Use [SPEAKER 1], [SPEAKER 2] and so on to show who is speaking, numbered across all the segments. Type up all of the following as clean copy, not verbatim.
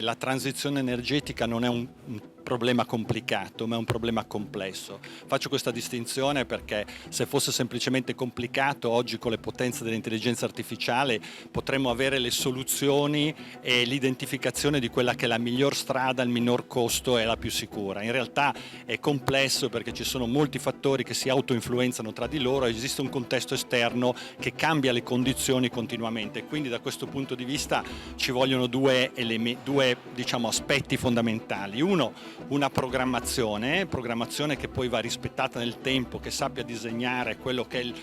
[SPEAKER 1] La transizione energetica non è un problema complicato, ma è un problema complesso. Faccio questa distinzione perché se fosse semplicemente complicato, oggi con le potenze dell'intelligenza artificiale potremmo avere le soluzioni e l'identificazione di quella che è la miglior strada, il minor costo e la più sicura. In realtà è complesso perché ci sono molti fattori che si autoinfluenzano tra di loro e esiste un contesto esterno che cambia le condizioni continuamente. Quindi da questo punto di vista ci vogliono due aspetti fondamentali. Uno, una programmazione che poi va rispettata nel tempo, che sappia disegnare quello che è il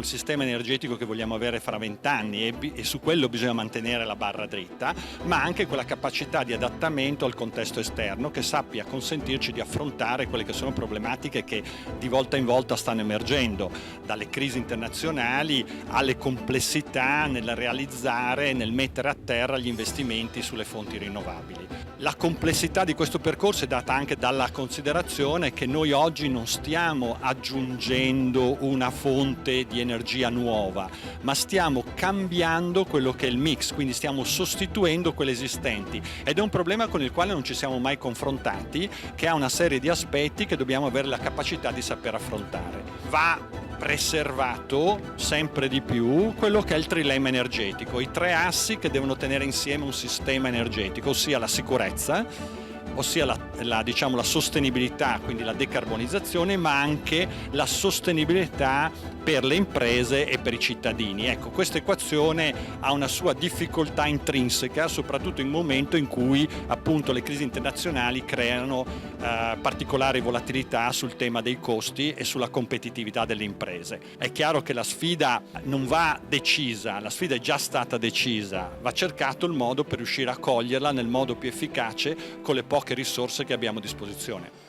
[SPEAKER 1] sistema energetico che vogliamo avere fra 20 anni e su quello bisogna mantenere la barra dritta, ma anche quella capacità di adattamento al contesto esterno che sappia consentirci di affrontare quelle che sono problematiche che di volta in volta stanno emergendo, dalle crisi internazionali alle complessità nel realizzare, nel mettere a terra gli investimenti sulle fonti rinnovabili. La complessità di questo percorso è data anche dalla considerazione che noi oggi non stiamo aggiungendo una fonte di energia nuova, ma stiamo cambiando quello che è il mix, quindi stiamo sostituendo quelle esistenti ed è un problema con il quale non ci siamo mai confrontati, che ha una serie di aspetti che dobbiamo avere la capacità di saper affrontare. Va preservato sempre di più quello che è il trilemma energetico, i tre assi che devono tenere insieme un sistema energetico, ossia la sicurezza, ossia la sostenibilità, quindi la decarbonizzazione, ma anche la sostenibilità per le imprese e per i cittadini. Ecco, questa equazione ha una sua difficoltà intrinseca, soprattutto in un momento in cui appunto le crisi internazionali creano particolari volatilità sul tema dei costi e sulla competitività delle imprese. È chiaro che la sfida non va decisa, la sfida è già stata decisa, va cercato il modo per riuscire a coglierla nel modo più efficace con le poche risorse che abbiamo a disposizione.